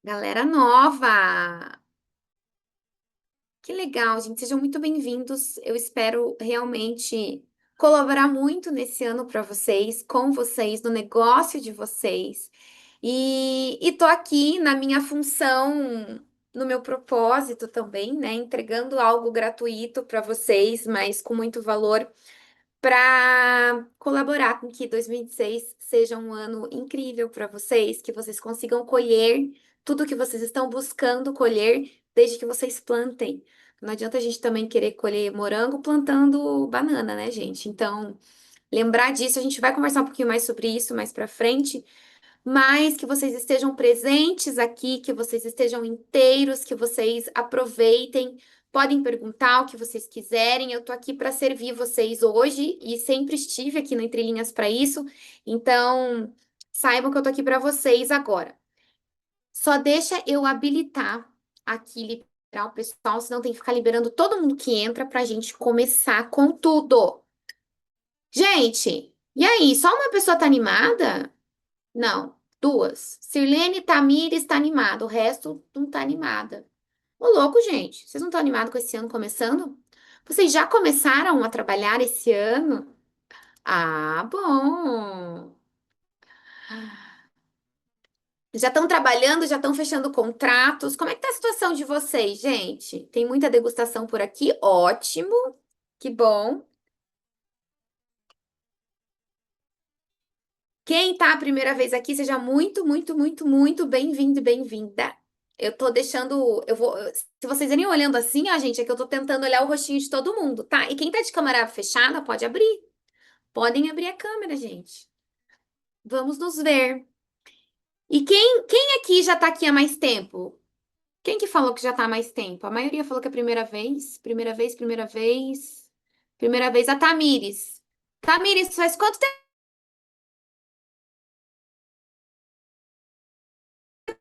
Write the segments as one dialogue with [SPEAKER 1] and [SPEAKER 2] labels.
[SPEAKER 1] Galera nova! Que legal, gente. Sejam muito bem-vindos. Eu espero realmente colaborar muito nesse ano para vocês, com vocês, no negócio de vocês. E tô aqui na minha função, no meu propósito também, né? Entregando algo gratuito para vocês, mas com muito valor para colaborar com que 2026 seja um ano incrível para vocês, que vocês consigam colher tudo que vocês estão buscando colher desde que vocês plantem. Não adianta a gente também querer colher morango plantando banana, né, gente? Então, lembrar disso, a gente vai conversar um pouquinho mais sobre isso mais para frente, mas que vocês estejam presentes aqui, que vocês estejam inteiros, que vocês aproveitem. Podem perguntar o que vocês quiserem. Eu tô aqui para servir vocês hoje e sempre estive aqui no Entre Linhas para isso. Então, saibam que eu tô aqui para vocês agora. Só deixa eu habilitar aqui liberar o pessoal, senão tem que ficar liberando todo mundo que entra para a gente começar com tudo. Gente, e aí, só uma pessoa tá animada? Não, duas. Sirlene Tamires está animada, o resto não tá animada. Ô, louco, gente, vocês não estão animados com esse ano começando? Vocês já começaram a trabalhar esse ano? Ah, bom. Já estão trabalhando, já estão fechando contratos. Como é que tá a situação de vocês, gente? Tem muita degustação por aqui? Ótimo. Que bom. Quem tá a primeira vez aqui, seja muito, muito, muito, muito bem-vindo e bem-vinda. Eu tô deixando, se vocês irem olhando assim, ó, gente, é que eu tô tentando olhar o rostinho de todo mundo, tá? E quem tá de câmera fechada, pode abrir. Podem abrir a câmera, gente. Vamos nos ver. E quem aqui já tá aqui há mais tempo? Quem que falou que já tá há mais tempo? A maioria falou que é a primeira vez, primeira vez, primeira vez. Primeira vez a Tamires. Tamires, faz quanto tempo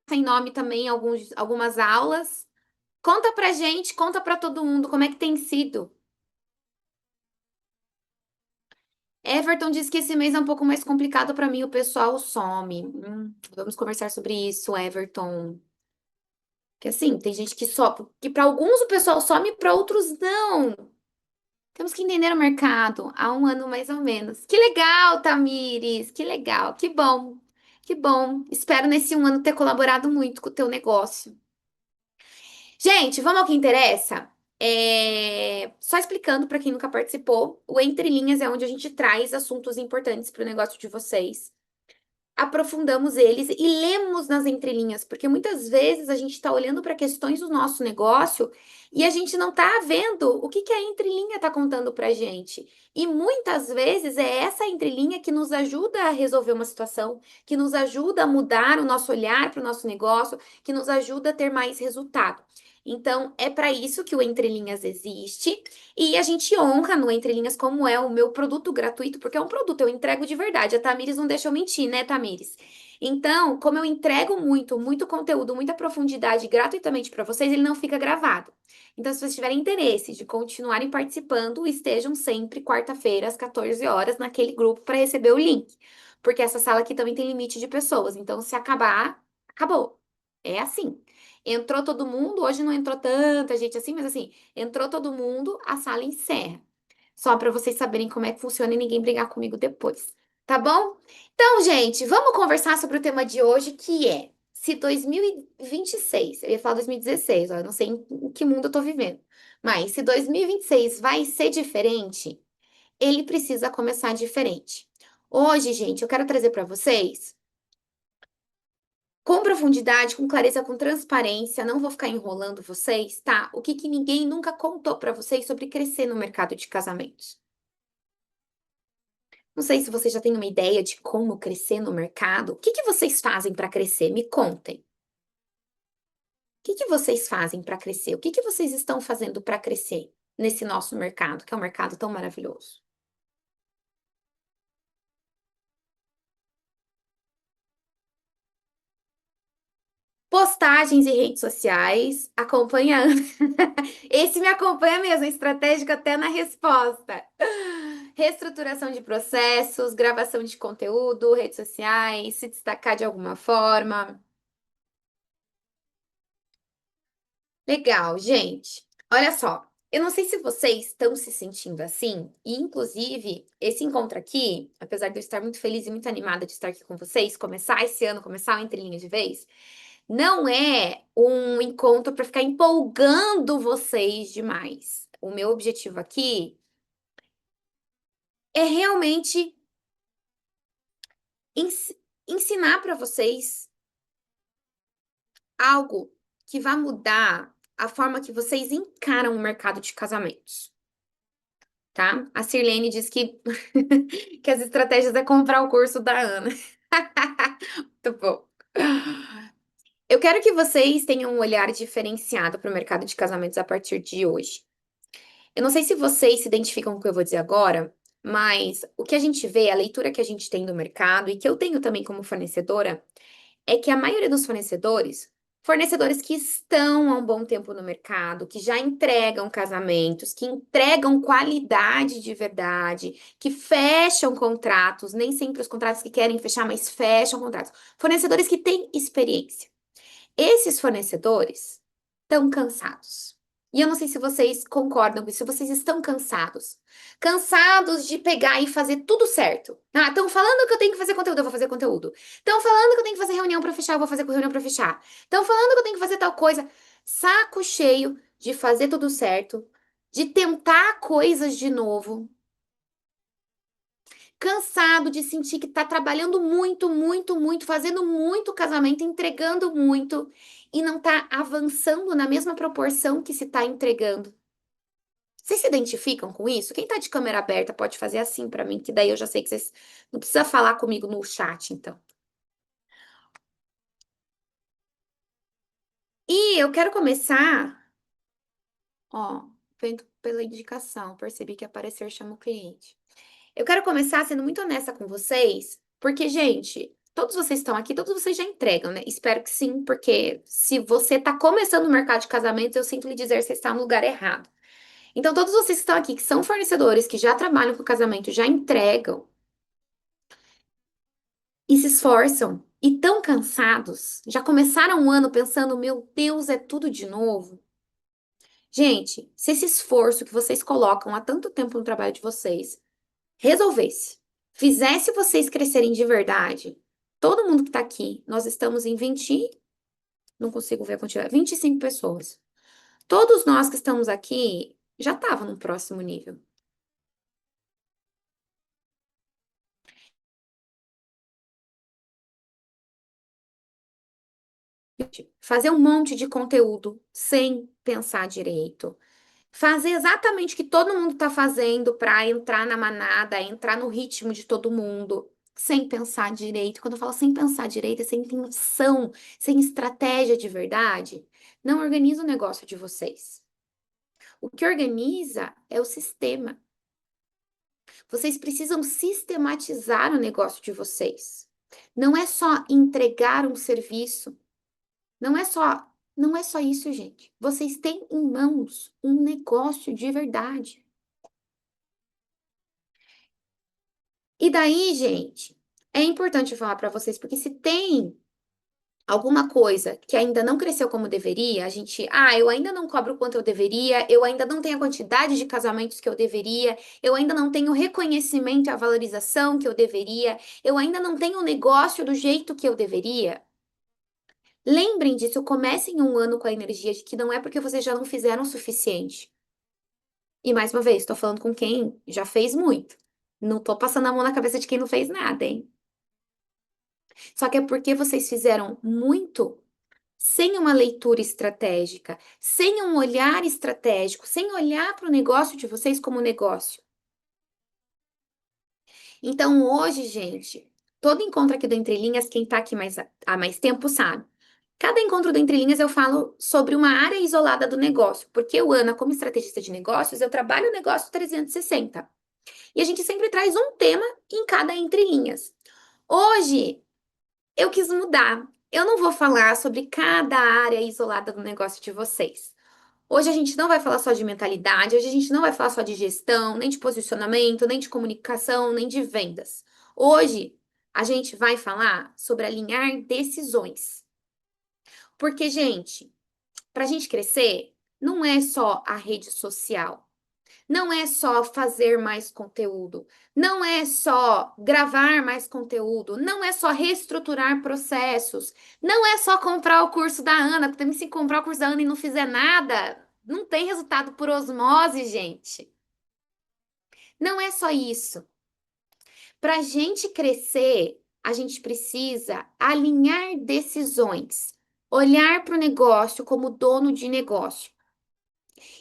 [SPEAKER 1] tem nome também, algumas aulas? Conta pra gente, conta pra todo mundo como é que tem sido. Everton disse que esse mês é um pouco mais complicado pra mim, o pessoal some. Vamos conversar sobre isso, Everton. Que assim, tem gente que só, que para alguns o pessoal some, para outros não. Temos que entender o mercado há um ano mais ou menos. Que legal, Tamires, que legal, que bom, que bom. Espero nesse um ano ter colaborado muito com o teu negócio. Gente, vamos ao que interessa? Só explicando para quem nunca participou, o Entre Linhas é onde a gente traz assuntos importantes para o negócio de vocês, aprofundamos eles e lemos nas entrelinhas, porque muitas vezes a gente está olhando para questões do nosso negócio e a gente não está vendo o que que a entrelinha está contando para a gente. E muitas vezes é essa entrelinha que nos ajuda a resolver uma situação, que nos ajuda a mudar o nosso olhar para o nosso negócio, que nos ajuda a ter mais resultado. Então, é para isso que o Entre Linhas existe. E a gente honra no Entre Linhas como é o meu produto gratuito, porque é um produto, eu entrego de verdade. A Tamires não deixa eu mentir, né, Tamires? Então, como eu entrego muito, muito conteúdo, muita profundidade gratuitamente para vocês, ele não fica gravado. Então, se vocês tiverem interesse de continuarem participando, estejam sempre quarta-feira às 14 horas naquele grupo para receber o link. Porque essa sala aqui também tem limite de pessoas. Então, se acabar, acabou. É assim. Entrou todo mundo, hoje não entrou tanta gente assim, mas assim, entrou todo mundo, a sala encerra. Só para vocês saberem como é que funciona e ninguém brigar comigo depois. Tá bom? Então, gente, vamos conversar sobre o tema de hoje, que é se 2026, eu ia falar 2016, ó, eu não sei em que mundo eu tô vivendo, mas se 2026 vai ser diferente, ele precisa começar diferente. Hoje, gente, eu quero trazer para vocês com profundidade, com clareza, com transparência, não vou ficar enrolando vocês, tá? O que que ninguém nunca contou para vocês sobre crescer no mercado de casamentos. Não sei se você já tem uma ideia de como crescer no mercado. O que que vocês fazem para crescer? Me contem. O que que vocês fazem para crescer? O que que vocês estão fazendo para crescer nesse nosso mercado, que é um mercado tão maravilhoso? Postagens e redes sociais, acompanhando. Esse me acompanha mesmo, estratégico até na resposta. Reestruturação de processos, gravação de conteúdo, redes sociais, se destacar de alguma forma. Legal, gente. Olha só, eu não sei se vocês estão se sentindo assim, e inclusive esse encontro aqui, apesar de eu estar muito feliz e muito animada de estar aqui com vocês, começar esse ano, começar o Entre Linhas de vez, não é um encontro para ficar empolgando vocês demais. O meu objetivo aqui é realmente ensinar para vocês algo que vai mudar a forma que vocês encaram o mercado de casamentos. Tá? A Sirlene diz que, que as estratégias é comprar o curso da Ana. Muito bom. Eu quero que vocês tenham um olhar diferenciado para o mercado de casamentos a partir de hoje. Eu não sei se vocês se identificam com o que eu vou dizer agora, mas o que a gente vê, a leitura que a gente tem do mercado e que eu tenho também como fornecedora, é que a maioria dos fornecedores, fornecedores que estão há um bom tempo no mercado, que já entregam casamentos, que entregam qualidade de verdade, que fecham contratos, nem sempre os contratos que querem fechar, mas fecham contratos. Fornecedores que têm experiência. Esses fornecedores estão cansados. E eu não sei se vocês concordam com isso, se vocês estão cansados. Cansados de pegar e fazer tudo certo. Ah, estão falando que eu tenho que fazer conteúdo, eu vou fazer conteúdo. Estão falando que eu tenho que fazer reunião para fechar, eu vou fazer reunião para fechar. Estão falando que eu tenho que fazer tal coisa. Saco cheio de fazer tudo certo, de tentar coisas de novo, cansado de sentir que tá trabalhando muito, muito, muito, fazendo muito casamento, entregando muito e não tá avançando na mesma proporção que se tá entregando. Vocês se identificam com isso? Quem tá de câmera aberta pode fazer assim pra mim, que daí eu já sei que vocês não precisa falar comigo no chat, então. E eu quero começar, ó, vendo pela indicação, percebi que aparecer chama o cliente. Eu quero começar sendo muito honesta com vocês, porque, gente, todos vocês estão aqui, todos vocês já entregam, né? Espero que sim, porque se você está começando no mercado de casamentos, eu sinto lhe dizer que você está no lugar errado. Então, todos vocês que estão aqui, que são fornecedores, que já trabalham com casamento, já entregam e se esforçam e estão cansados, já começaram o ano pensando, meu Deus, é tudo de novo. Gente, se esse esforço que vocês colocam há tanto tempo no trabalho de vocês resolvesse, fizesse vocês crescerem de verdade, todo mundo que tá aqui, nós estamos em 20, não consigo ver a quantidade, 25 pessoas. Todos nós que estamos aqui já estavam no próximo nível. Fazer um monte de conteúdo sem pensar direito. Fazer exatamente o que todo mundo está fazendo para entrar na manada, entrar no ritmo de todo mundo, sem pensar direito. Quando eu falo sem pensar direito, é sem intenção, sem estratégia de verdade. Não organiza o negócio de vocês. O que organiza é o sistema. Vocês precisam sistematizar o negócio de vocês. Não é só entregar um serviço. Não é só isso, gente. Vocês têm em mãos um negócio de verdade. E daí, gente, é importante eu falar para vocês, porque se tem alguma coisa que ainda não cresceu como deveria, eu ainda não cobro o quanto eu deveria, eu ainda não tenho a quantidade de casamentos que eu deveria, eu ainda não tenho o reconhecimento e a valorização que eu deveria, eu ainda não tenho o negócio do jeito que eu deveria. Lembrem disso, comecem um ano com a energia de que não é porque vocês já não fizeram o suficiente. E mais uma vez, estou falando com quem já fez muito. Não tô passando a mão na cabeça de quem não fez nada, hein? Só que é porque vocês fizeram muito sem uma leitura estratégica, sem um olhar estratégico, sem olhar para o negócio de vocês como negócio. Então, hoje, gente, todo encontro aqui do Entre Linhas, quem está aqui há mais tempo sabe. Cada encontro do Entre Linhas eu falo sobre uma área isolada do negócio, porque eu, Ana, como estrategista de negócios, eu trabalho o negócio 360. E a gente sempre traz um tema em cada Entre Linhas. Hoje, eu quis mudar. Eu não vou falar sobre cada área isolada do negócio de vocês. Hoje a gente não vai falar só de mentalidade, hoje a gente não vai falar só de gestão, nem de posicionamento, nem de comunicação, nem de vendas. Hoje a gente vai falar sobre alinhar decisões. Porque, gente, Para a gente crescer, não é só a rede social. Não é só fazer mais conteúdo, não é só gravar mais conteúdo, não é só reestruturar processos, não é só comprar o curso da Ana, porque também se comprar o curso da Ana e não fizer nada, não tem resultado por osmose, gente. Não é só isso. Para a gente crescer, a gente precisa alinhar decisões, olhar para o negócio como dono de negócio.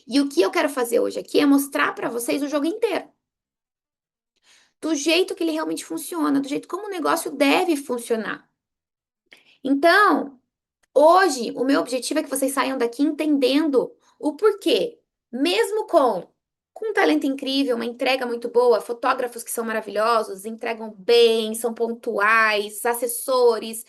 [SPEAKER 1] E o que eu quero fazer hoje aqui é mostrar para vocês o jogo inteiro. Do jeito que ele realmente funciona, do jeito como o negócio deve funcionar. Então, hoje, o meu objetivo é que vocês saiam daqui entendendo o porquê, mesmo com um talento incrível, uma entrega muito boa, fotógrafos que são maravilhosos, entregam bem, são pontuais, assessores,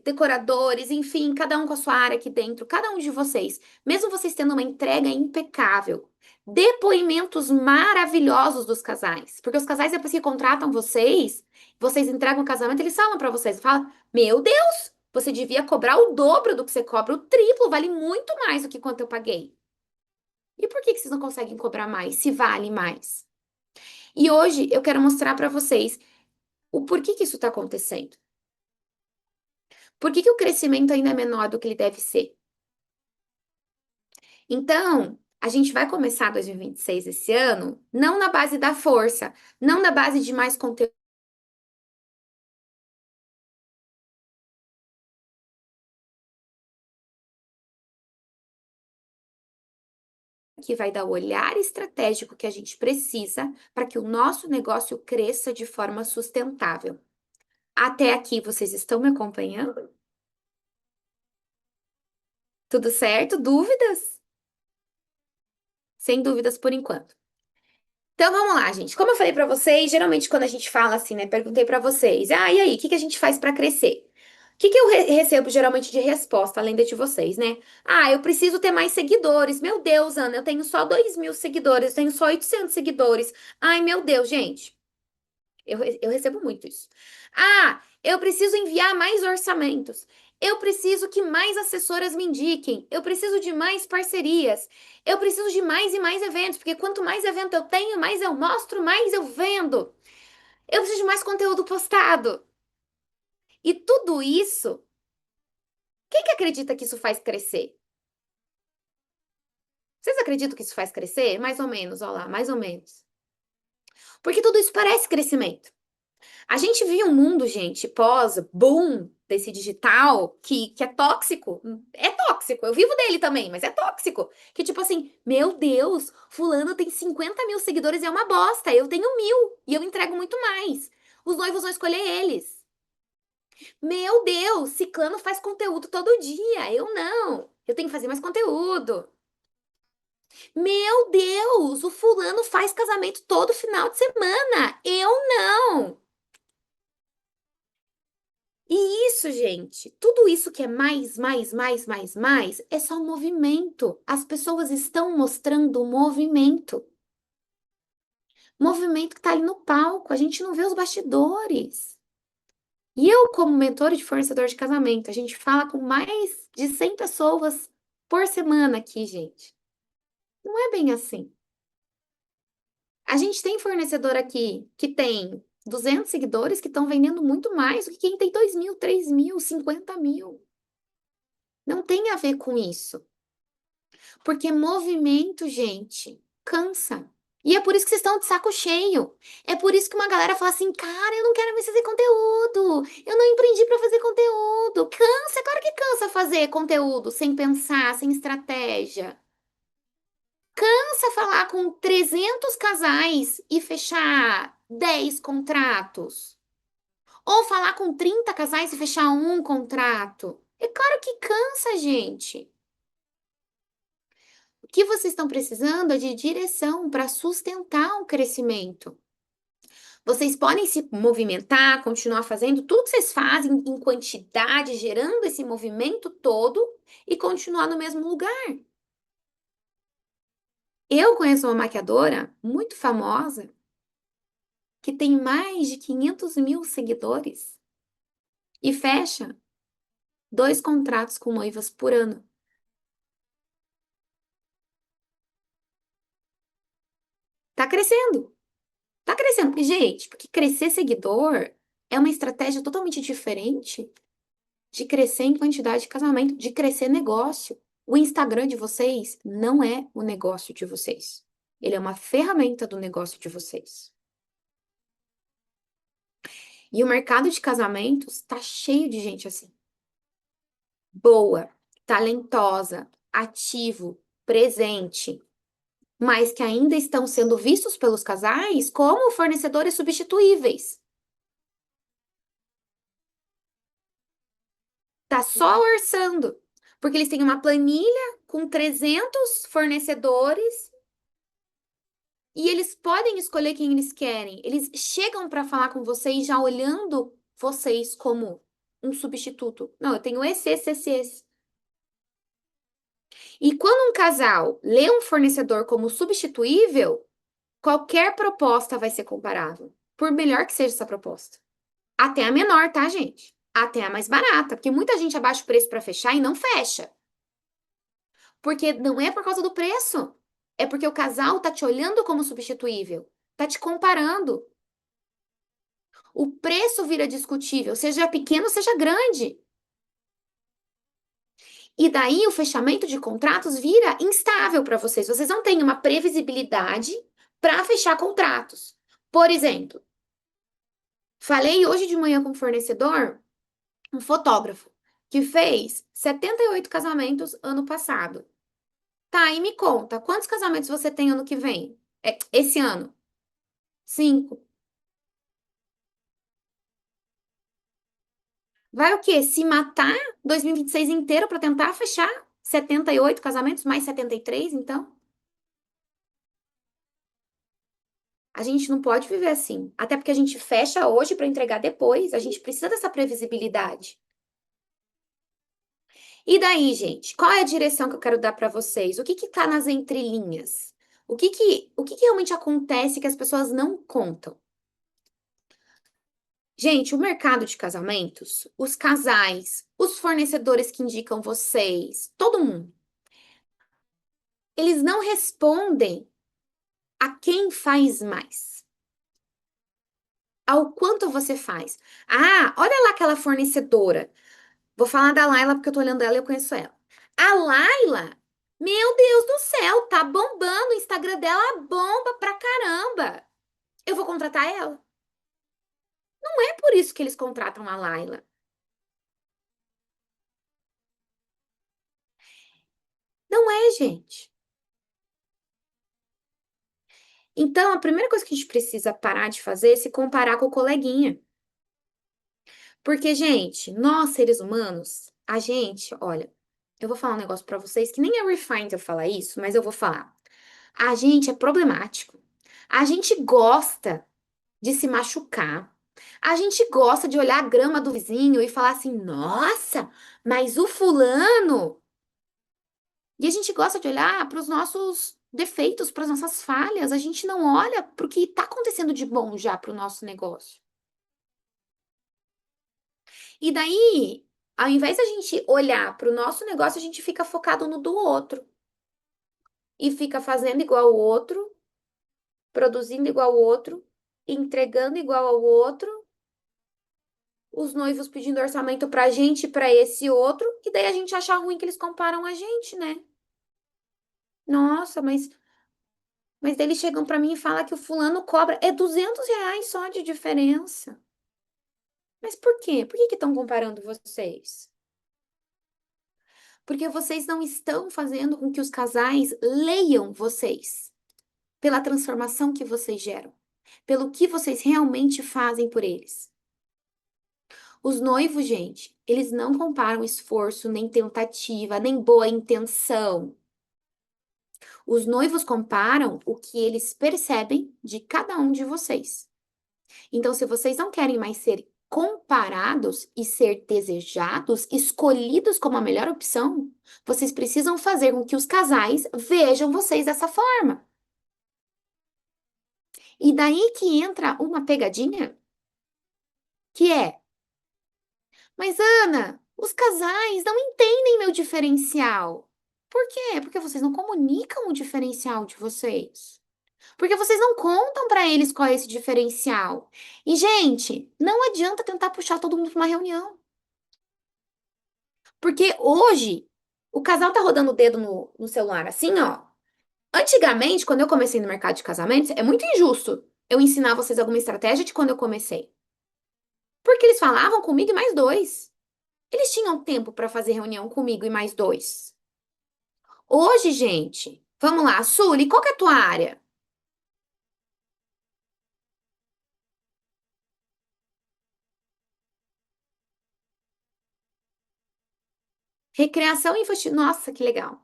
[SPEAKER 1] decoradores, enfim, cada um com a sua área aqui dentro, cada um de vocês, mesmo vocês tendo uma entrega impecável, depoimentos maravilhosos dos casais, porque os casais depois que contratam vocês, vocês entregam o casamento, eles falam pra vocês, falam, meu Deus, você devia cobrar o dobro do que você cobra, o triplo, vale muito mais do que quanto eu paguei. E por que que vocês não conseguem cobrar mais, se vale mais? E hoje eu quero mostrar para vocês o porquê que isso está acontecendo. Por que que o crescimento ainda é menor do que ele deve ser? Então, a gente vai começar 2026 esse ano, não na base da força, não na base de mais conteúdo que vai dar o olhar estratégico que a gente precisa para que o nosso negócio cresça de forma sustentável. Até aqui, vocês estão me acompanhando? Tudo certo? Dúvidas? Sem dúvidas por enquanto. Então vamos lá, gente. Como eu falei pra vocês, geralmente quando a gente fala assim, né? Perguntei pra vocês, e aí, o que que a gente faz pra crescer? O que que eu recebo geralmente de resposta, além da de vocês, né? Ah, eu preciso ter mais seguidores. Meu Deus, Ana, eu tenho só 2.000 seguidores, eu tenho só 800 seguidores. Ai, meu Deus, gente. Eu recebo muito isso. Ah, eu preciso enviar mais orçamentos. Eu preciso que mais assessoras me indiquem. Eu preciso de mais parcerias. Eu preciso de mais e mais eventos, porque quanto mais evento eu tenho, mais eu mostro, mais eu vendo. Eu preciso de mais conteúdo postado. E tudo isso, quem que acredita que isso faz crescer? Vocês acreditam que isso faz crescer? Mais ou menos, olha lá, mais ou menos. Porque tudo isso parece crescimento. A gente vive um mundo, gente, pós-boom desse digital que é tóxico. É tóxico. Eu vivo dele também, mas é tóxico. Que tipo assim, meu Deus, fulano tem 50.000 seguidores e é uma bosta. Eu tenho 1.000 e eu entrego muito mais. Os noivos vão escolher eles. Meu Deus, ciclano faz conteúdo todo dia. Eu não. Eu tenho que fazer mais conteúdo. Meu Deus, o fulano faz casamento todo final de semana. Eu não. E isso, gente, tudo isso que é mais, é só um movimento. As pessoas estão mostrando o movimento. Movimento que tá ali no palco, a gente não vê os bastidores. E eu, como mentor de fornecedor de casamento, a gente fala com mais de 100 pessoas por semana aqui, gente. Não é bem assim. A gente tem fornecedor aqui que tem 200 seguidores que estão vendendo muito mais do que quem tem 2.000, 3.000, 50.000. Não tem a ver com isso. Porque movimento, gente, cansa. E é por isso que vocês estão de saco cheio. É por isso que uma galera fala assim, cara, eu não quero mais fazer conteúdo. Eu não empreendi pra fazer conteúdo. Cansa, é claro que cansa fazer conteúdo sem pensar, sem estratégia. Cansa falar com 300 casais e fechar 10 contratos. Ou falar com 30 casais e fechar um contrato. É claro que cansa, gente. O que vocês estão precisando é de direção para sustentar o crescimento. Vocês podem se movimentar, continuar fazendo tudo que vocês fazem em quantidade, gerando esse movimento todo e continuar no mesmo lugar. Eu conheço uma maquiadora muito famosa que tem mais de 500.000 seguidores e fecha 2 contratos com noivas por ano. Tá crescendo. Tá crescendo. E, gente, porque crescer seguidor é uma estratégia totalmente diferente de crescer em quantidade de casamento, de crescer negócio. O Instagram de vocês não é o negócio de vocês. Ele é uma ferramenta do negócio de vocês. E o mercado de casamentos tá cheio de gente assim. Boa, talentosa, ativo, presente, mas que ainda estão sendo vistos pelos casais como fornecedores substituíveis. Tá só orçando, porque eles têm uma planilha com 300 fornecedores e eles podem escolher quem eles querem. Eles chegam para falar com vocês já olhando vocês como um substituto. Não, eu tenho esse. E quando um casal lê um fornecedor como substituível, qualquer proposta vai ser comparável, por melhor que seja essa proposta. Até a menor, tá, gente? Até a mais barata, porque muita gente abaixa o preço para fechar e não fecha. Porque não é por causa do preço. É porque o casal tá te olhando como substituível, tá te comparando. O preço vira discutível, seja pequeno, seja grande. E daí o fechamento de contratos vira instável para vocês. Vocês não têm uma previsibilidade para fechar contratos. Por exemplo, falei hoje de manhã com um fornecedor, um fotógrafo, que fez 78 casamentos ano passado. Tá, e me conta, quantos casamentos você tem ano que vem? Esse ano? 5. Vai o quê? Se matar 2026 inteiro para tentar fechar 78 casamentos, mais 73, então? A gente não pode viver assim. Até porque a gente fecha hoje para entregar depois. A gente precisa dessa previsibilidade. E daí, gente, qual é a direção que eu quero dar para vocês? O que que tá nas entrelinhas? O que que realmente acontece que as pessoas não contam? Gente, o mercado de casamentos, os casais, os fornecedores que indicam vocês, todo mundo, eles não respondem a quem faz mais, ao quanto você faz. Ah, olha lá aquela fornecedora. Vou falar da Laila porque eu tô olhando ela e eu conheço ela. A Laila, meu Deus do céu, tá bombando. O Instagram dela bomba pra caramba. Eu vou contratar ela. Não é por isso que eles contratam a Laila. Não é, gente. Então, a primeira coisa que a gente precisa parar de fazer é se comparar com o coleguinha. Porque, gente, nós seres humanos, a gente, olha, eu vou falar um negócio pra vocês que nem é refined eu falar isso, mas eu vou falar. A gente é problemático. A gente gosta de se machucar. A gente gosta de olhar a grama do vizinho e falar assim: nossa, mas o fulano. E a gente gosta de olhar para os nossos defeitos, para as nossas falhas. A gente não olha para o que está acontecendo de bom já para o nosso negócio. E daí, ao invés da gente olhar para o nosso negócio, a gente fica focado no do outro. E fica fazendo igual o outro, produzindo igual o outro, entregando igual ao outro, os noivos pedindo orçamento pra gente, e pra esse outro, e daí a gente acha ruim que eles comparam a gente, né? Nossa, mas daí eles chegam pra mim e falam que o fulano cobra R$ 200 só de diferença. Mas por quê? Por que que estão comparando vocês? Porque vocês não estão fazendo com que os casais leiam vocês pela transformação que vocês geram, pelo que vocês realmente fazem por eles. Os noivos, gente, eles não comparam esforço, nem tentativa, nem boa intenção. Os noivos comparam o que eles percebem de cada um de vocês. Então, se vocês não querem mais ser comparados e ser desejados, escolhidos como a melhor opção, vocês precisam fazer com que os casais vejam vocês dessa forma. E daí que entra uma pegadinha, que é: mas Ana, os casais não entendem meu diferencial. Por quê? Porque vocês não comunicam o diferencial de vocês. Porque vocês não contam pra eles qual é esse diferencial. E, gente, não adianta tentar puxar todo mundo pra uma reunião. Porque hoje, o casal tá rodando o dedo no celular, assim, ó. Antigamente, quando eu comecei no mercado de casamentos, é muito injusto eu ensinar vocês alguma estratégia de quando eu comecei. Porque eles falavam comigo e mais dois. Eles tinham tempo pra fazer reunião comigo e mais dois. Hoje, gente, vamos lá, Sully, qual que é a tua área? Recreação infantil. Nossa, que legal.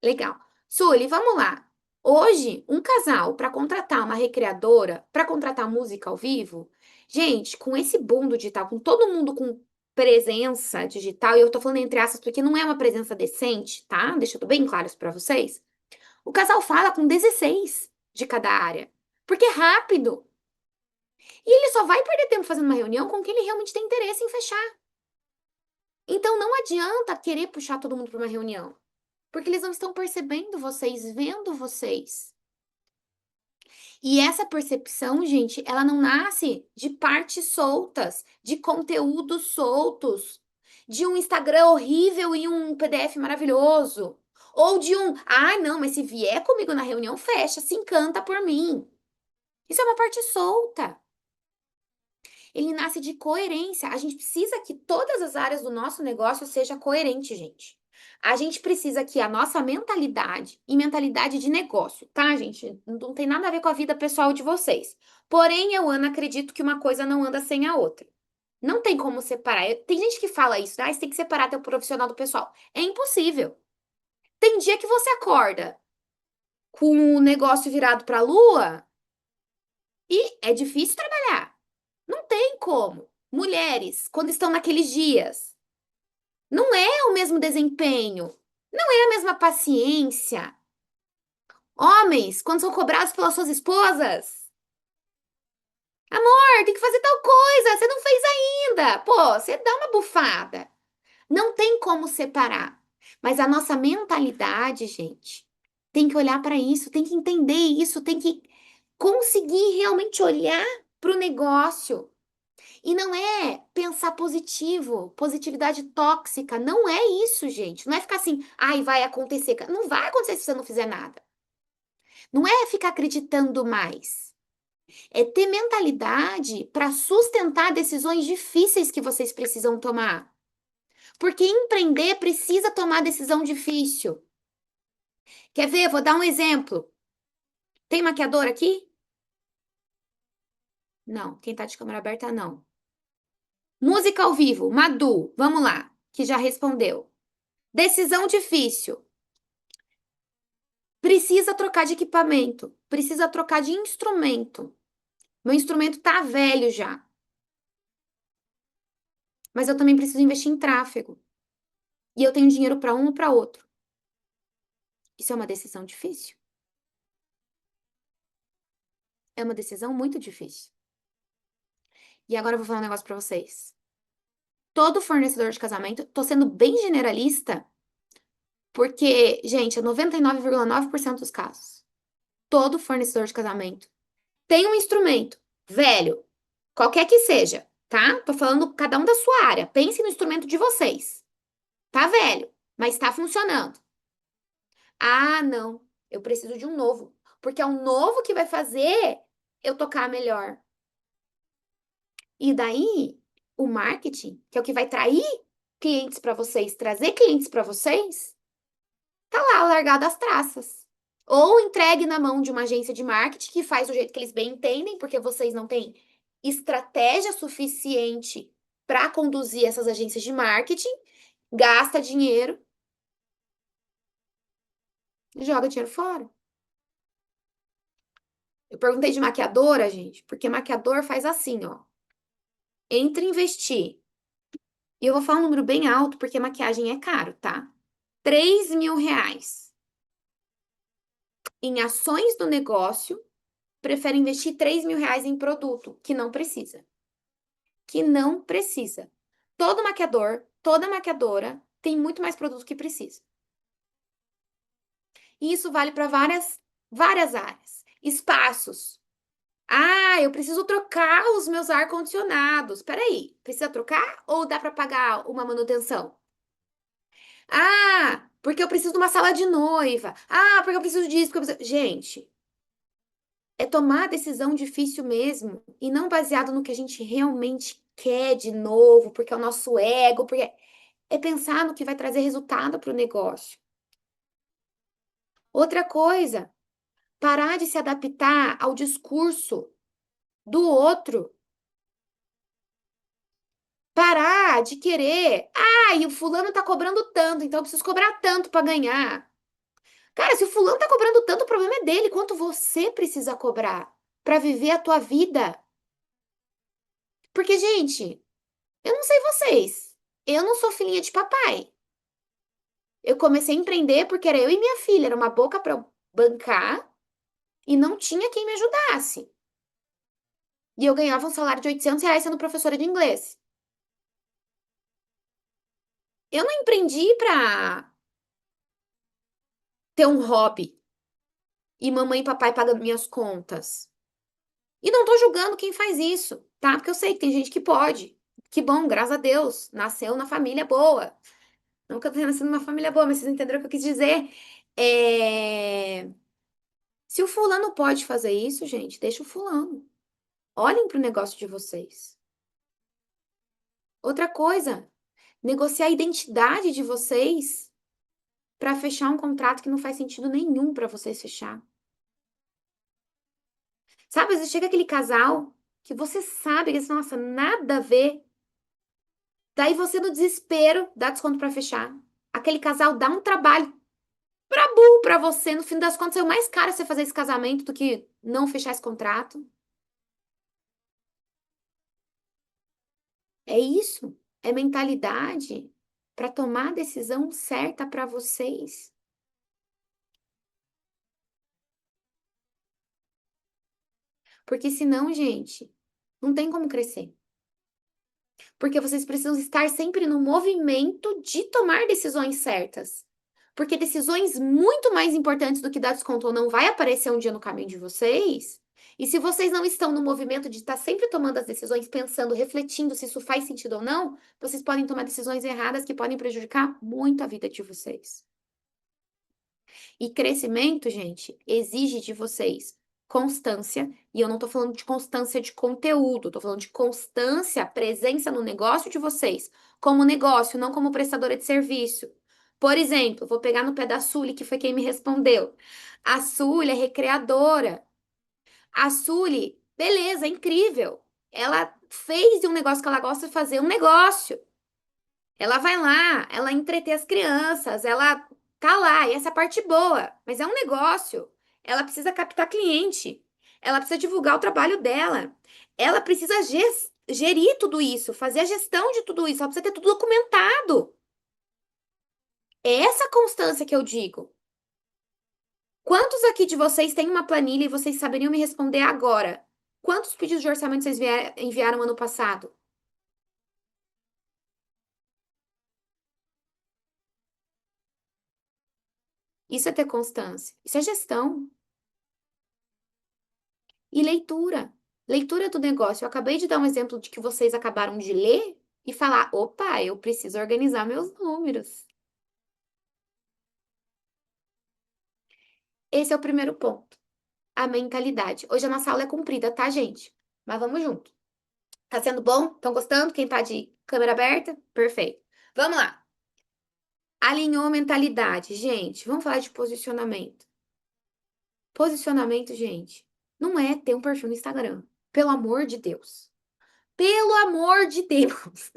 [SPEAKER 1] Legal. Sully, vamos lá. Hoje, um casal para contratar uma recreadora, para contratar música ao vivo, gente, com esse boom do digital, com todo mundo com presença digital, e eu tô falando entre aspas porque não é uma presença decente, tá? Deixa eu bem claro isso para vocês. O casal fala com 16 de cada área, porque é rápido. E ele só vai perder tempo fazendo uma reunião com quem ele realmente tem interesse em fechar. Então não adianta querer puxar todo mundo para uma reunião, porque eles não estão percebendo vocês, vendo vocês. E essa percepção, gente, ela não nasce de partes soltas, de conteúdos soltos, de um Instagram horrível e um PDF maravilhoso. Ou de um, ai, não, mas se vier comigo na reunião, fecha, se encanta por mim. Isso é uma parte solta. Ele nasce de coerência. A gente precisa que todas as áreas do nosso negócio seja coerente, gente. A gente precisa que a nossa mentalidade e mentalidade de negócio, tá, gente? Não tem nada a ver com a vida pessoal de vocês. Porém, eu, Ana, acredito que uma coisa não anda sem a outra. Não tem como separar. Tem gente que fala isso, ah, você tem que separar teu profissional do pessoal. É impossível. Tem dia que você acorda com o negócio virado para a lua e é difícil trabalhar. Não tem como. Mulheres, quando estão naqueles dias, não é o mesmo desempenho, não é a mesma paciência. Homens, quando são cobrados pelas suas esposas, amor, tem que fazer tal coisa, você não fez ainda. Pô, você dá uma bufada. Não tem como separar. Mas a nossa mentalidade, gente, tem que olhar para isso, tem que entender isso, tem que conseguir realmente olhar para o negócio. E não é pensar positivo, positividade tóxica. Não é isso, gente. Não é ficar assim, ai, vai acontecer. Não vai acontecer se você não fizer nada. Não é ficar acreditando mais. É ter mentalidade para sustentar decisões difíceis que vocês precisam tomar. Porque empreender precisa tomar decisão difícil. Quer ver? Vou dar um exemplo. Tem maquiador aqui? Não. Quem tá de câmera aberta, não. Música ao vivo, Madu, vamos lá, que já respondeu. Decisão difícil. Precisa trocar de equipamento, precisa trocar de instrumento. Meu instrumento tá velho já, mas eu também preciso investir em tráfego. E eu tenho dinheiro para um ou para outro. Isso é uma decisão difícil? É uma decisão muito difícil. E agora eu vou falar um negócio para vocês. Todo fornecedor de casamento, tô sendo bem generalista, porque, gente, é 99,9% dos casos. Todo fornecedor de casamento tem um instrumento velho, qualquer que seja, tá? Tô falando cada um da sua área. Pense no instrumento de vocês. Tá velho, mas tá funcionando. Ah, não, eu preciso de um novo, porque é um novo que vai fazer eu tocar melhor. E daí, o marketing, que é o que vai trair clientes para vocês, trazer clientes para vocês, tá lá largado às traças. Ou entregue na mão de uma agência de marketing que faz do jeito que eles bem entendem, porque vocês não têm estratégia suficiente para conduzir essas agências de marketing, gasta dinheiro e joga dinheiro fora. Eu perguntei de maquiadora, gente, porque maquiador faz assim, ó. Entre investir, e eu vou falar um número bem alto, porque maquiagem é caro, tá? R$ 3.000 em ações do negócio, prefere investir R$ 3.000 em produto que não precisa. Que não precisa. Todo maquiador, toda maquiadora tem muito mais produto que precisa. E isso vale para várias áreas. Espaços. Ah, eu preciso trocar os meus ar-condicionados. Peraí, precisa trocar ou dá para pagar uma manutenção? Ah, porque eu preciso de uma sala de noiva. Ah, porque eu preciso disso. Gente, é tomar a decisão difícil mesmo e não baseado no que a gente realmente quer de novo, porque é o nosso ego, porque é pensar no que vai trazer resultado para o negócio. Outra coisa, parar de se adaptar ao discurso do outro. Parar de querer. Ah, e o fulano tá cobrando tanto, então eu preciso cobrar tanto para ganhar. Cara, se o fulano tá cobrando tanto, o problema é dele, quanto você precisa cobrar para viver a tua vida. Porque, gente, eu não sei vocês. Eu não sou filhinha de papai. Eu comecei a empreender porque era eu e minha filha, era uma boca para bancar e não tinha quem me ajudasse. E eu ganhava um salário de R$ 800 sendo professora de inglês. Eu não empreendi para ter um hobby e mamãe e papai pagando minhas contas. E não tô julgando quem faz isso, tá? Porque eu sei que tem gente que pode. Que bom, graças a Deus, nasceu na família boa. Não que eu tenha nascido numa família boa, mas vocês entenderam o que eu quis dizer. É... Se o fulano pode fazer isso, gente, deixa o fulano. Olhem pro negócio de vocês. Outra coisa, negociar a identidade de vocês para fechar um contrato que não faz sentido nenhum para vocês fechar. Sabe, às vezes chega aquele casal que você sabe que, nossa, nada a ver. Daí você, no desespero, dá desconto pra fechar. Aquele casal dá um trabalho pra burro pra você. No fim das contas, é mais caro você fazer esse casamento do que não fechar esse contrato. É isso. É mentalidade pra tomar a decisão certa pra vocês. Porque senão, gente, não tem como crescer. Porque vocês precisam estar sempre no movimento de tomar decisões certas. Porque decisões muito mais importantes do que dar desconto ou não vai aparecer um dia no caminho de vocês. E se vocês não estão no movimento de estar sempre tomando as decisões, pensando, refletindo se isso faz sentido ou não, vocês podem tomar decisões erradas que podem prejudicar muito a vida de vocês. E crescimento, gente, exige de vocês constância, e eu não tô falando de constância de conteúdo, tô falando de constância, presença no negócio de vocês, como negócio, não como prestadora de serviço. Por exemplo, vou pegar no pé da Sully, que foi quem me respondeu. A Sully é recreadora. A Sully, beleza, é incrível. Ela fez de um negócio que ela gosta de fazer um negócio. Ela vai lá, ela entreter as crianças, ela tá lá, e essa é a parte boa, mas é um negócio. Ela precisa captar cliente, ela precisa divulgar o trabalho dela, ela precisa gerir tudo isso, fazer a gestão de tudo isso, ela precisa ter tudo documentado. É essa constância que eu digo. Quantos aqui de vocês têm uma planilha e vocês saberiam me responder agora? Quantos pedidos de orçamento vocês enviaram ano passado? Isso é ter constância, isso é gestão. E leitura. Leitura do negócio. Eu acabei de dar um exemplo de que vocês acabaram de ler e falar: opa, eu preciso organizar meus números. Esse é o primeiro ponto. A mentalidade. Hoje a nossa aula é comprida, tá, gente? Mas vamos junto. Tá sendo bom? Estão gostando? Quem tá de câmera aberta? Perfeito. Vamos lá. Alinhou a mentalidade. Gente, vamos falar de posicionamento. Posicionamento, gente, não é ter um perfil no Instagram. Pelo amor de Deus. Pelo amor de Deus.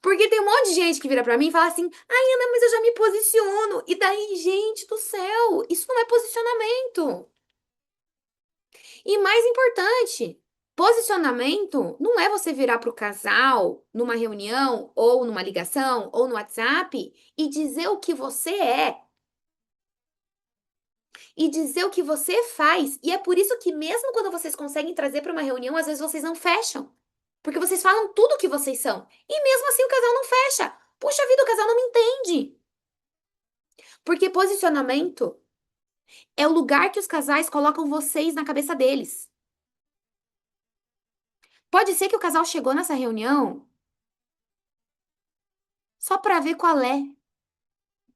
[SPEAKER 1] Porque tem um monte de gente que vira pra mim e fala assim: ai, Ana, mas eu já me posiciono. E daí, gente do céu, isso não é posicionamento. E mais importante, posicionamento não é você virar pro casal numa reunião, ou numa ligação, ou no WhatsApp e dizer o que você é. E dizer o que você faz. E é por isso que, mesmo quando vocês conseguem trazer para uma reunião, às vezes vocês não fecham. Porque vocês falam tudo o que vocês são. E mesmo assim o casal não fecha. Puxa vida, o casal não me entende. Porque posicionamento É o lugar que os casais colocam vocês na cabeça deles. Pode ser que o casal chegou nessa reunião só para ver qual é.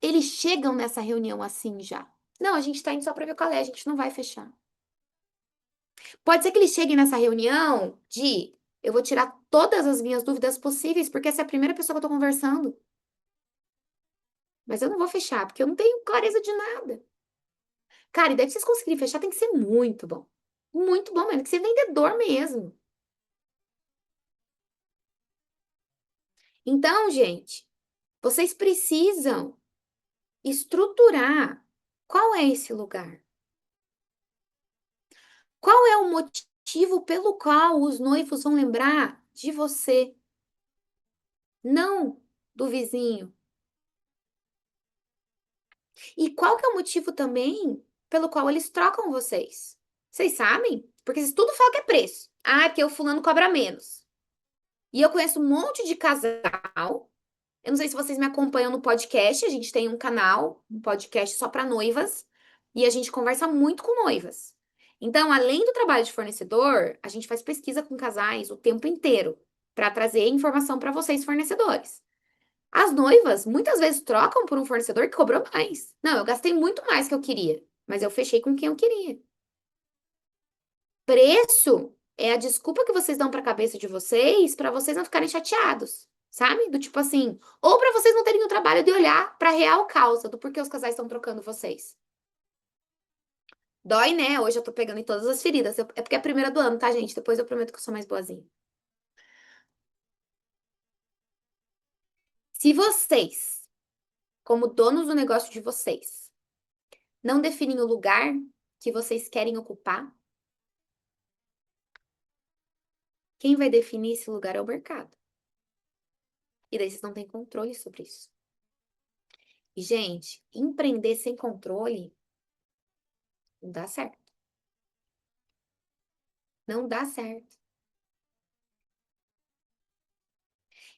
[SPEAKER 1] Eles chegam nessa reunião assim já. Não, a gente tá indo só para ver qual é, a gente não vai fechar. Pode ser que eles cheguem nessa reunião de eu vou tirar todas as minhas dúvidas possíveis, porque essa é a primeira pessoa que eu tô conversando. Mas eu não vou fechar, porque eu não tenho clareza de nada. Cara, e daí pra vocês conseguirem fechar, tem que ser muito bom. Muito bom mesmo, tem que ser vendedor mesmo. Então, gente, vocês precisam estruturar qual é esse lugar. Qual é o motivo pelo qual os noivos vão lembrar de você, não do vizinho? E qual que é o motivo também pelo qual eles trocam vocês? Vocês sabem? Porque vocês tudo falam que é preço. Ah, porque o fulano cobra menos. E eu conheço um monte de casal. Eu não sei se vocês me acompanham no podcast. A gente tem um canal, um podcast só para noivas. E a gente conversa muito com noivas. Então, além do trabalho de fornecedor, a gente faz pesquisa com casais o tempo inteiro para trazer informação para vocês, fornecedores. As noivas muitas vezes trocam por um fornecedor que cobrou mais. Não, eu gastei muito mais que eu queria, mas eu fechei com quem eu queria. Preço é a desculpa que vocês dão para a cabeça de vocês para vocês não ficarem chateados, sabe? Do tipo assim, ou para vocês não terem o trabalho de olhar para a real causa do porquê os casais estão trocando vocês. Dói, né? Hoje eu tô pegando em todas as feridas. É porque é a primeira do ano, tá, gente? Depois eu prometo que eu sou mais boazinha. Se vocês, como donos do negócio de vocês, não definem o lugar que vocês querem ocupar, quem vai definir esse lugar é o mercado. E daí vocês não têm controle sobre isso. E, gente, empreender sem controle não dá certo. Não dá certo.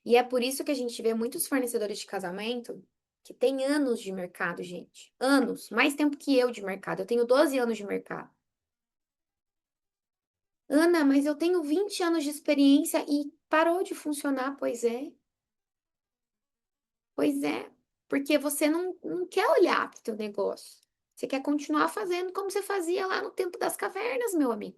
[SPEAKER 1] E é por isso que a gente vê muitos fornecedores de casamento que têm anos de mercado, gente. Anos. Mais tempo que eu de mercado. Eu tenho 12 anos de mercado. Ana, mas eu tenho 20 anos de experiência e parou de funcionar. Pois é. Pois é. Porque você não quer olhar para o teu negócio. Você quer continuar fazendo como você fazia lá no tempo das cavernas, meu amigo.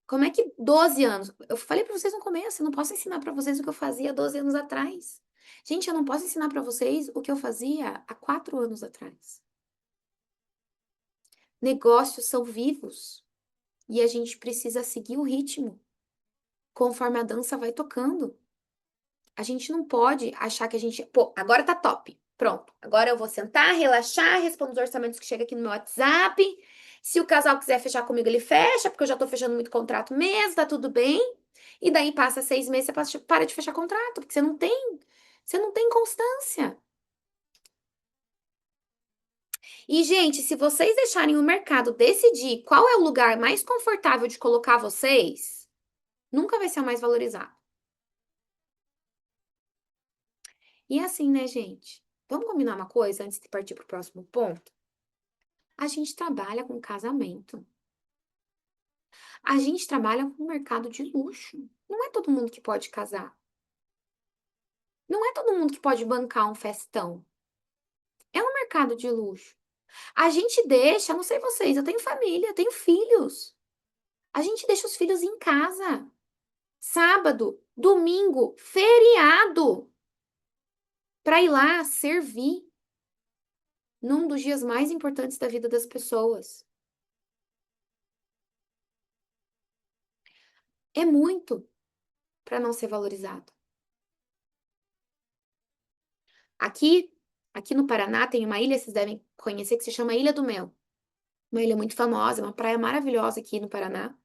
[SPEAKER 1] Como é que 12 anos? Eu falei para vocês no começo, eu não posso ensinar para vocês o que eu fazia 12 anos atrás. Gente, eu não posso ensinar para vocês o que eu fazia há 4 anos atrás. Negócios são vivos e a gente precisa seguir o ritmo conforme a dança vai tocando. A gente não pode achar que a gente, pô, agora tá top. Pronto. Agora eu vou sentar, relaxar, responder os orçamentos que chegam aqui no meu WhatsApp. Se o casal quiser fechar comigo, ele fecha, porque eu já tô fechando muito contrato mesmo, tá tudo bem. E daí passa 6 meses, você para de fechar contrato, porque você não tem constância. E, gente, se vocês deixarem o mercado decidir qual é o lugar mais confortável de colocar vocês, nunca vai ser o mais valorizado. E é assim, né, gente? Vamos combinar uma coisa antes de partir para o próximo ponto? A gente trabalha com casamento. A gente trabalha com mercado de luxo. Não é todo mundo que pode casar. Não é todo mundo que pode bancar um festão. É um mercado de luxo. A gente deixa, não sei vocês, eu tenho família, eu tenho filhos. A gente deixa os filhos em casa. Sábado, domingo, feriado, para ir lá servir num dos dias mais importantes da vida das pessoas. É muito para não ser valorizado. Aqui, aqui no Paraná tem uma ilha, vocês devem conhecer, que se chama Ilha do Mel. Uma ilha muito famosa, uma praia maravilhosa aqui no Paraná.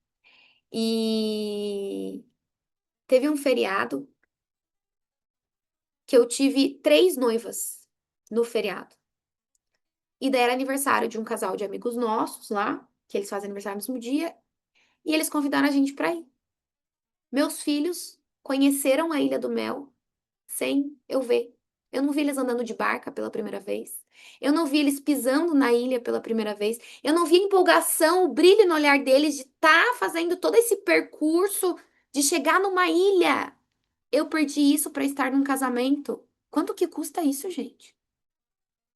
[SPEAKER 1] E teve um feriado que eu tive 3 noivas no feriado. E daí era aniversário de um casal de amigos nossos lá, que eles fazem aniversário no mesmo dia, e eles convidaram a gente pra ir. Meus filhos conheceram a Ilha do Mel sem eu ver. Eu não vi eles andando de barca pela primeira vez. Eu não vi eles pisando na ilha pela primeira vez. Eu não vi a empolgação, o brilho no olhar deles de estar fazendo todo esse percurso de chegar numa ilha. Eu perdi isso para estar num casamento. Quanto que custa isso, gente?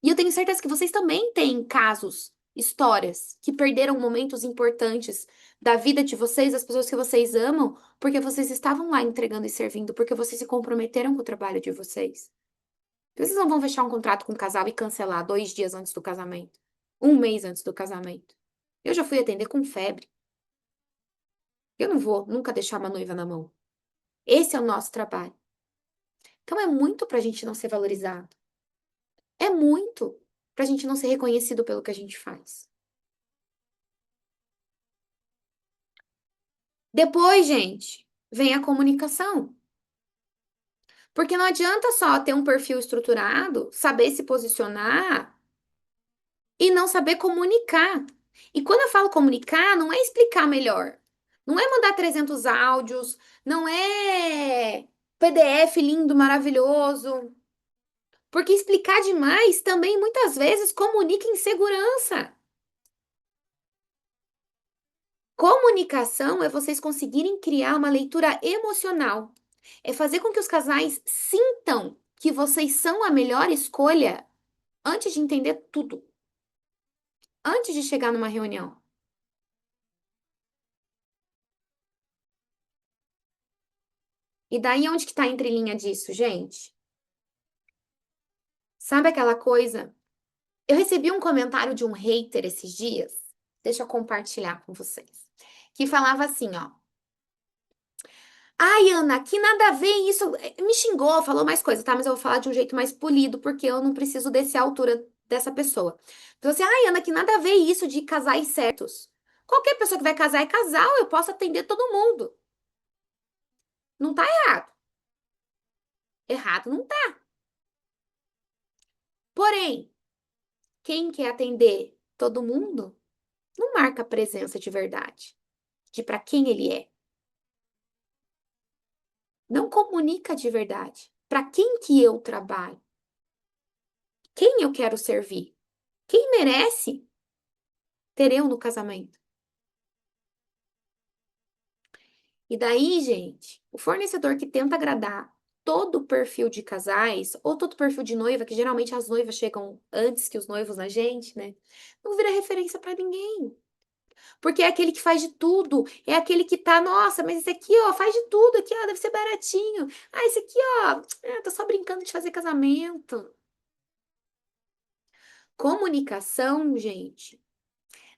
[SPEAKER 1] E eu tenho certeza que vocês também têm casos, histórias que perderam momentos importantes da vida de vocês, das pessoas que vocês amam, porque vocês estavam lá entregando e servindo, porque vocês se comprometeram com o trabalho de vocês. Vocês não vão fechar um contrato com o casal e cancelar 2 dias antes do casamento, um mês antes do casamento. Eu já fui atender com febre. Eu não vou nunca deixar uma noiva na mão. Esse é o nosso trabalho. Então é muito pra gente não ser valorizado. É muito pra gente não ser reconhecido pelo que a gente faz. Depois, gente, vem a comunicação. Porque não adianta só ter um perfil estruturado, saber se posicionar e não saber comunicar. E quando eu falo comunicar, não é explicar melhor. Não é mandar 300 áudios, não é PDF lindo, maravilhoso. Porque explicar demais também muitas vezes comunica insegurança. Comunicação é vocês conseguirem criar uma leitura emocional. É fazer com que os casais sintam que vocês são a melhor escolha antes de entender tudo, antes de chegar numa reunião. E daí onde que tá a entrelinha disso, gente? Sabe aquela coisa? Eu recebi um comentário de um hater esses dias, deixa eu compartilhar com vocês, que falava assim, ó: "Ai, Ana, que nada a ver isso". Me xingou, falou mais coisa, tá? Mas eu vou falar de um jeito mais polido, porque eu não preciso descer a altura dessa pessoa. Falou assim: "Ai, Ana, que nada a ver isso de casais certos. Qualquer pessoa que vai casar é casal, eu posso atender todo mundo. Não tá errado. Errado não tá. Porém, quem quer atender todo mundo não marca presença de verdade, de para quem ele é. Não comunica de verdade. Para quem que eu trabalho? Quem eu quero servir? Quem merece ter eu no casamento?" E daí, gente, o fornecedor que tenta agradar todo o perfil de casais, ou todo perfil de noiva, que geralmente as noivas chegam antes que os noivos na gente, né? Não vira referência para ninguém. Porque é aquele que faz de tudo, é aquele que tá, nossa, mas esse aqui, ó, faz de tudo aqui, ó, deve ser baratinho. Ah, esse aqui, ó, tô só brincando de fazer casamento. Comunicação, gente,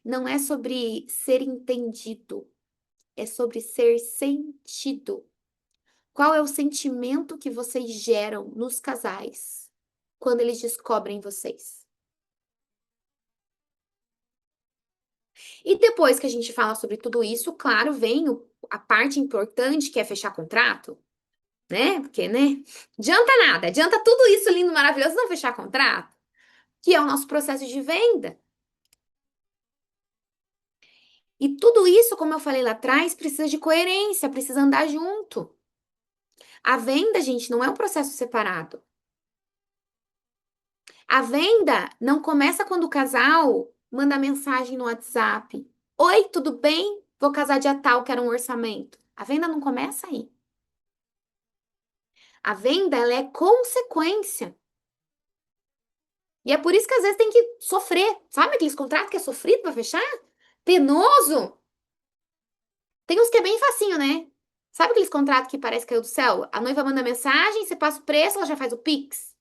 [SPEAKER 1] não é sobre ser entendido, é sobre ser sentido. Qual é o sentimento que vocês geram nos casais quando eles descobrem vocês? E depois que a gente fala sobre tudo isso, claro, vem a parte importante que é fechar contrato, né? Porque, né? Adianta nada, adianta tudo isso lindo, maravilhoso, não fechar contrato, que é o nosso processo de venda. E tudo isso, como eu falei lá atrás, precisa de coerência, precisa andar junto. A venda, gente, não é um processo separado. A venda não começa quando o casal manda mensagem no WhatsApp. Oi, tudo bem? Vou casar dia tal, quero um orçamento. A venda não começa aí. A venda, ela é consequência. E é por isso que às vezes tem que sofrer. Sabe aqueles contratos que é sofrido para fechar? Penoso. Tem uns que é bem facinho, né? Sabe aqueles contratos que parece que caiu do céu? A noiva manda mensagem, você passa o preço, ela já faz o Pix.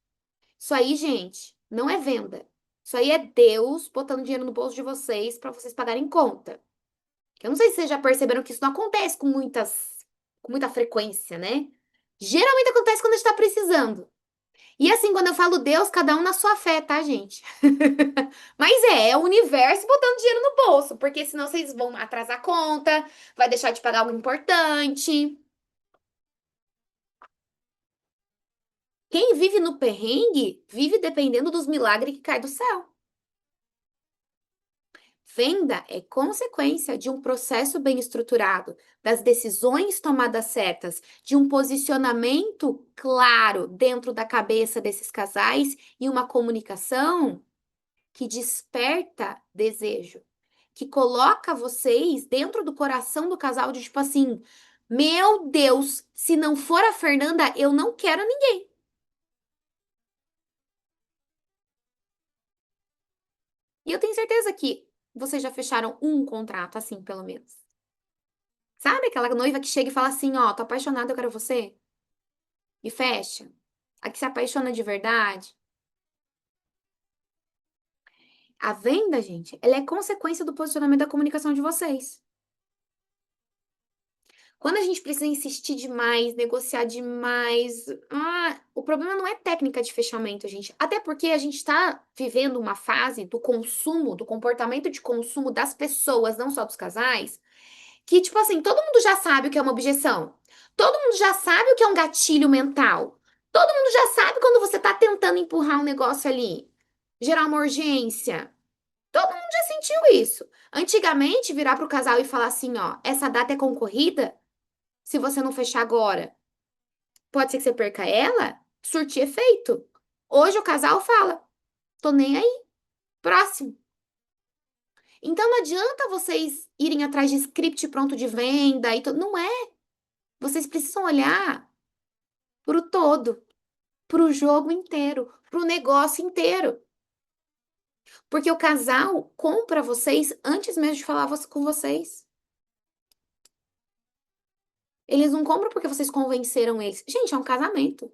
[SPEAKER 1] Isso aí, gente, não é venda. Isso aí é Deus botando dinheiro no bolso de vocês para vocês pagarem conta. Eu não sei se vocês já perceberam que isso não acontece com muita frequência, né? Geralmente acontece quando a gente tá precisando. E assim, quando eu falo Deus, cada um na sua fé, tá, gente? Mas é o universo botando dinheiro no bolso, porque senão vocês vão atrasar a conta, vai deixar de pagar algo importante. Quem vive no perrengue, vive dependendo dos milagres que caem do céu. Venda é consequência de um processo bem estruturado, das decisões tomadas certas, de um posicionamento claro dentro da cabeça desses casais e uma comunicação que desperta desejo, que coloca vocês dentro do coração do casal de tipo assim, meu Deus, se não for a Fernanda, eu não quero ninguém. E eu tenho certeza que vocês já fecharam um contrato assim, pelo menos. Sabe aquela noiva que chega e fala assim, ó, tô apaixonada, eu quero você? E fecha. A que se apaixona de verdade. A venda, gente, ela é consequência do posicionamento da comunicação de vocês. Quando a gente precisa insistir demais, negociar demais, o problema não é técnica de fechamento, gente. Até porque a gente está vivendo uma fase do consumo, do comportamento de consumo das pessoas, não só dos casais, que, tipo assim, todo mundo já sabe o que é uma objeção. Todo mundo já sabe o que é um gatilho mental. Todo mundo já sabe quando você tá tentando empurrar um negócio ali, gerar uma urgência. Todo mundo já sentiu isso. Antigamente, virar pro casal e falar assim, ó, essa data é concorrida, se você não fechar agora, pode ser que você perca ela, surtir efeito. Hoje o casal fala, tô nem aí, próximo. Então não adianta vocês irem atrás de script pronto de venda e tudo. Não é. Vocês precisam olhar pro todo, pro jogo inteiro, pro negócio inteiro. Porque o casal compra vocês antes mesmo de falar com vocês. Eles não compram porque vocês convenceram eles. Gente, é um casamento.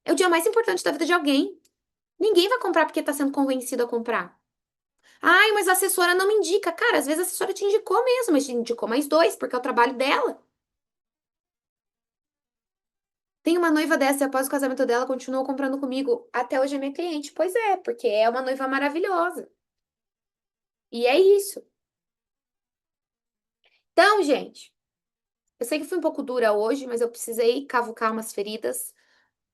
[SPEAKER 1] É o dia mais importante da vida de alguém. Ninguém vai comprar porque tá sendo convencido a comprar. Ai, mas a assessora não me indica. Cara, às vezes a assessora te indicou mesmo, mas te indicou mais dois, porque é o trabalho dela. Tem uma noiva dessa e após o casamento dela continuou comprando comigo. Até hoje é minha cliente. Pois é, porque é uma noiva maravilhosa. E é isso. Então, gente, eu sei que fui um pouco dura hoje, mas eu precisei cavucar umas feridas,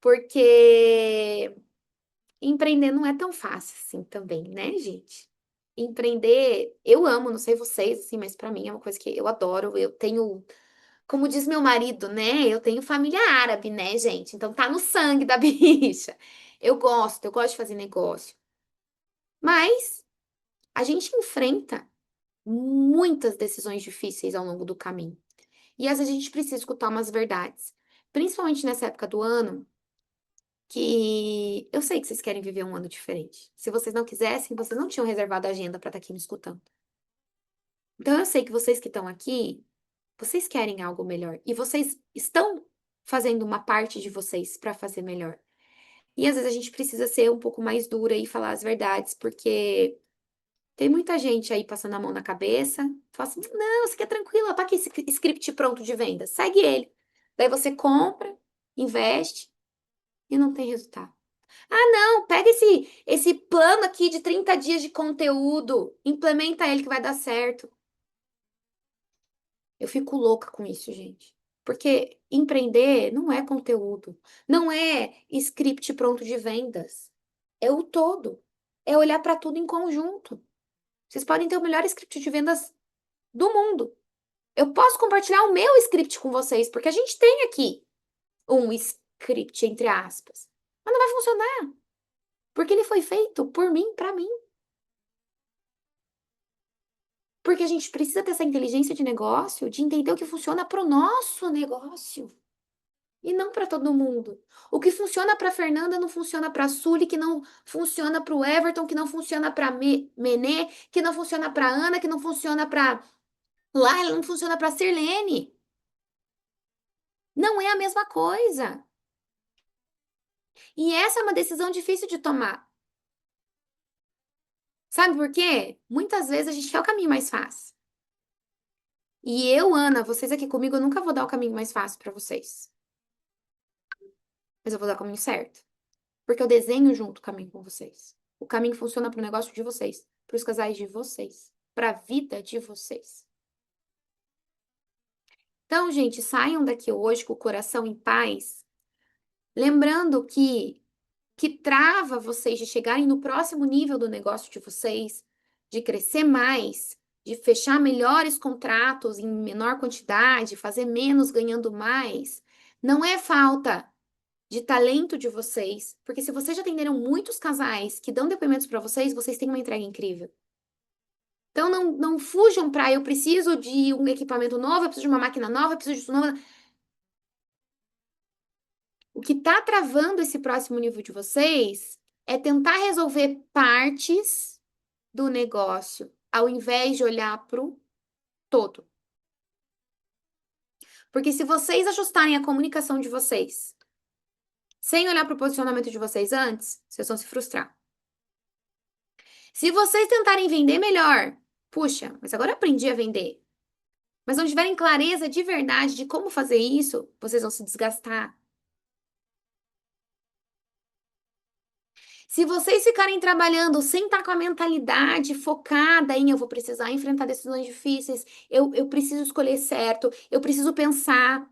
[SPEAKER 1] porque empreender não é tão fácil assim também, né, gente? Empreender, eu amo, não sei vocês, assim, mas pra mim é uma coisa que eu adoro. Eu tenho, como diz meu marido, né? Eu tenho família árabe, né, gente? Então tá no sangue da bicha. Eu gosto de fazer negócio. Mas a gente enfrenta muitas decisões difíceis ao longo do caminho. E às vezes a gente precisa escutar umas verdades. Principalmente nessa época do ano, que eu sei que vocês querem viver um ano diferente. Se vocês não quisessem, vocês não tinham reservado a agenda para estar aqui me escutando. Então eu sei que vocês que estão aqui, vocês querem algo melhor. E vocês estão fazendo uma parte de vocês para fazer melhor. E às vezes a gente precisa ser um pouco mais dura e falar as verdades, porque tem muita gente aí passando a mão na cabeça, fala assim: não, você quer tranquilo, tá aqui esse script pronto de venda, segue ele. Daí você compra, investe e não tem resultado. Ah, não, pega esse plano aqui de 30 dias de conteúdo, implementa ele que vai dar certo. Eu fico louca com isso, gente. Porque empreender não é conteúdo, não é script pronto de vendas. É o todo. É olhar para tudo em conjunto. Vocês podem ter o melhor script de vendas do mundo. Eu posso compartilhar o meu script com vocês, porque a gente tem aqui um script, entre aspas. Mas não vai funcionar, porque ele foi feito por mim, para mim. Porque a gente precisa ter essa inteligência de negócio, de entender o que funciona para o nosso negócio e não para todo mundo. O que funciona para Fernanda não funciona para Sully, que não funciona para o Everton, que não funciona para Menê, que não funciona para Ana, que não funciona para Laila, não funciona para Sirlene. Não é a mesma coisa. E essa é uma decisão difícil de tomar. Sabe por quê? Muitas vezes a gente quer o caminho mais fácil. E eu, Ana, vocês aqui comigo, eu nunca vou dar o caminho mais fácil para vocês. Mas eu vou dar o caminho certo. Porque eu desenho junto o caminho com vocês. O caminho funciona para o negócio de vocês, para os casais de vocês, para a vida de vocês. Então, gente, saiam daqui hoje com o coração em paz, lembrando que trava vocês de chegarem no próximo nível do negócio de vocês, de crescer mais, de fechar melhores contratos em menor quantidade, fazer menos ganhando mais, não é falta. de talento de vocês, porque se vocês já atenderam muitos casais que dão depoimentos para vocês, vocês têm uma entrega incrível. Então não fujam para eu preciso de um equipamento novo, eu preciso de uma máquina nova, eu preciso disso novo. O que está travando esse próximo nível de vocês é tentar resolver partes do negócio, ao invés de olhar para o todo. Porque se vocês ajustarem a comunicação de vocês, sem olhar para o posicionamento de vocês antes, vocês vão se frustrar. Se vocês tentarem vender melhor, puxa, mas agora eu aprendi a vender. Mas não tiverem clareza de verdade de como fazer isso, vocês vão se desgastar. Se vocês ficarem trabalhando sem estar com a mentalidade focada em eu vou precisar enfrentar decisões difíceis, eu preciso escolher certo, eu preciso pensar,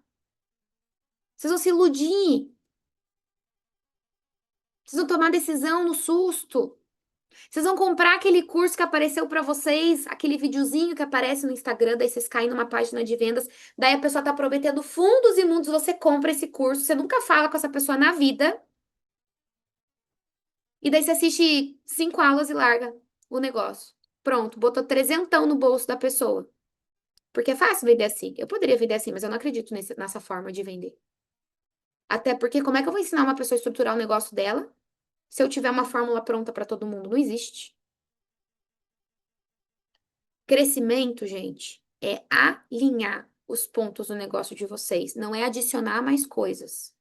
[SPEAKER 1] vocês vão se iludir. Vocês vão tomar decisão no susto. Vocês vão comprar aquele curso que apareceu pra vocês, aquele videozinho que aparece no Instagram, daí vocês caem numa página de vendas, daí a pessoa tá prometendo fundos e mundos, você compra esse curso, você nunca fala com essa pessoa na vida, e daí você assiste 5 aulas e larga o negócio. Pronto, botou trezentão no bolso da pessoa. Porque é fácil vender assim. Eu poderia vender assim, mas eu não acredito nessa forma de vender. Até porque como é que eu vou ensinar uma pessoa a estruturar o negócio dela se eu tiver uma fórmula pronta pra todo mundo? Não existe. Crescimento, gente, é alinhar os pontos do negócio de vocês, não é adicionar mais coisas.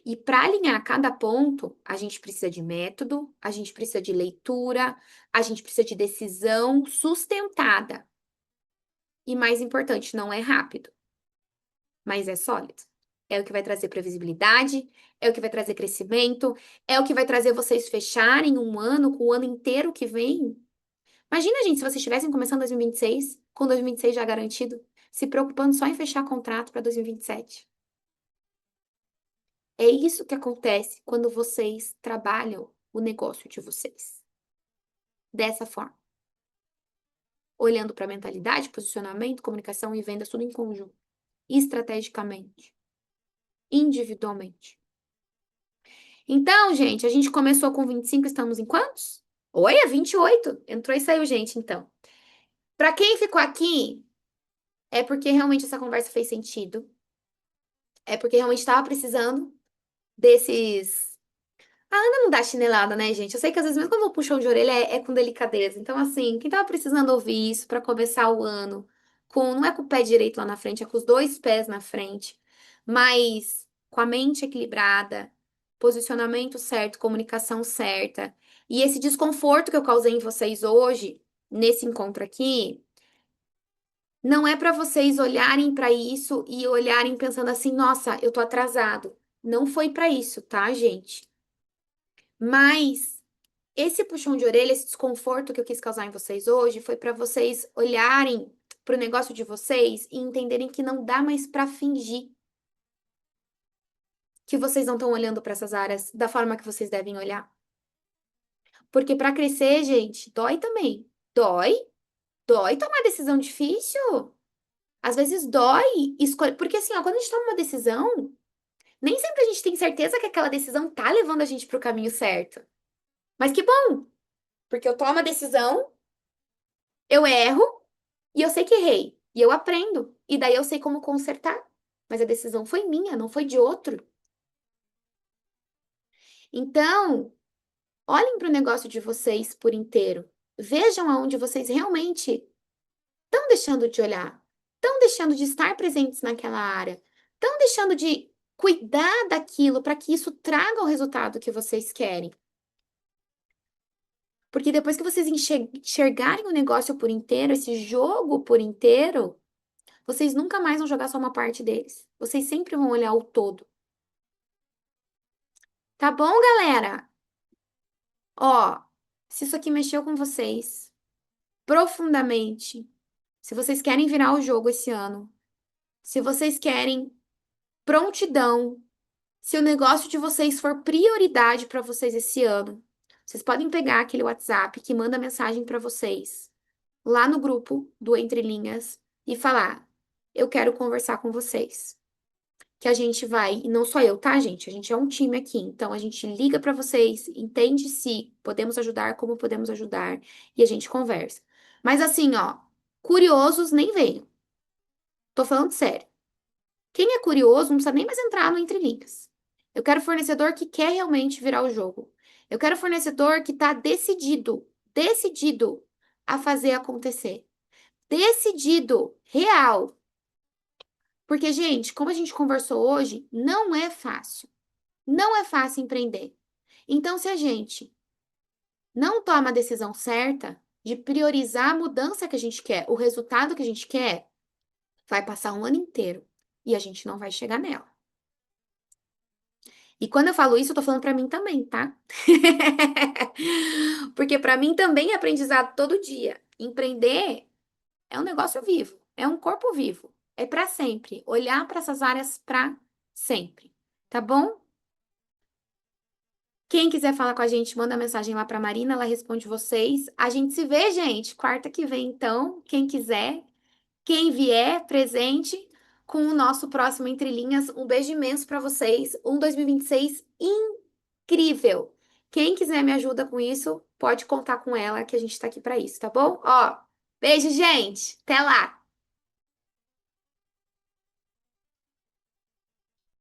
[SPEAKER 1] E para alinhar cada ponto, a gente precisa de método, a gente precisa de leitura, a gente precisa de decisão sustentada. E mais importante, não é rápido, mas é sólido. É o que vai trazer previsibilidade, é o que vai trazer crescimento, é o que vai trazer vocês fecharem um ano com o ano inteiro que vem. Imagina, gente, se vocês estivessem começando 2026, com 2026 já garantido, se preocupando só em fechar contrato para 2027. É isso que acontece quando vocês trabalham o negócio de vocês. Dessa forma. Olhando para mentalidade, posicionamento, comunicação e vendas, tudo em conjunto. Estrategicamente. Individualmente. Então, gente, a gente começou com 25, estamos em quantos? Oi, é 28. Entrou e saiu gente, então. Para quem ficou aqui, é porque realmente essa conversa fez sentido. É porque realmente estava precisando desses. A Ana não dá chinelada, né, gente? Eu sei que às vezes, mesmo quando eu puxão de orelha, é com delicadeza. Então, assim, quem tava precisando ouvir isso para começar o ano, não é com o pé direito lá na frente, é com os dois pés na frente, mas com a mente equilibrada, posicionamento certo, comunicação certa. E esse desconforto que eu causei em vocês hoje, nesse encontro aqui, não é para vocês olharem para isso e olharem pensando assim, nossa, eu tô atrasado. Não foi para isso, tá, gente? Mas esse puxão de orelha, esse desconforto que eu quis causar em vocês hoje, foi para vocês olharem pro negócio de vocês e entenderem que não dá mais para fingir que vocês não estão olhando para essas áreas da forma que vocês devem olhar. Porque para crescer, gente, dói também. Dói tomar decisão difícil. Às vezes dói escolher. Porque assim, ó, quando a gente toma uma decisão, nem sempre a gente tem certeza que aquela decisão tá levando a gente pro caminho certo. Mas que bom, porque eu tomo a decisão, eu erro e eu sei que errei. E eu aprendo. E daí eu sei como consertar. Mas a decisão foi minha, não foi de outro. Então, olhem para o negócio de vocês por inteiro. Vejam aonde vocês realmente estão deixando de olhar, estão deixando de estar presentes naquela área, estão deixando de cuidar daquilo para que isso traga o resultado que vocês querem. Porque depois que vocês enxergarem o negócio por inteiro, esse jogo por inteiro, vocês nunca mais vão jogar só uma parte deles. Vocês sempre vão olhar o todo. Tá bom, galera? Ó, se isso aqui mexeu com vocês profundamente, se vocês querem virar o jogo esse ano, se vocês querem prontidão, se o negócio de vocês for prioridade para vocês esse ano, vocês podem pegar aquele WhatsApp que manda mensagem para vocês lá no grupo do Entre Linhas e falar: eu quero conversar com vocês. que a gente vai, e não só eu, tá, gente? A gente é um time aqui, então a gente liga pra vocês, entende se podemos ajudar, como podemos ajudar, e a gente conversa. Mas assim, ó, curiosos nem venham. Tô falando sério. Quem é curioso não precisa nem mais entrar no Entre Linhas. Eu quero fornecedor que quer realmente virar o jogo. Eu quero fornecedor que tá decidido a fazer acontecer. Decidido, real. Porque, gente, como a gente conversou hoje, não é fácil. Não é fácil empreender. Então, se a gente não toma a decisão certa de priorizar a mudança que a gente quer, o resultado que a gente quer, vai passar um ano inteiro e a gente não vai chegar nela. E quando eu falo isso, eu tô falando pra mim também, tá? Porque pra mim também é aprendizado todo dia. Empreender é um negócio vivo, é um corpo vivo, é pra sempre. Olhar pra essas áreas pra sempre, tá bom? Quem quiser falar com a gente, manda mensagem lá pra Marina, ela responde vocês. A gente se vê, gente, quarta que vem, então, quem quiser. Quem vier presente com o nosso próximo Entre Linhas, um beijo imenso para vocês. Um 2026 incrível. Quem quiser me ajuda com isso, pode contar com ela, que a gente tá aqui para isso, tá bom? Ó, beijo, gente. Até lá.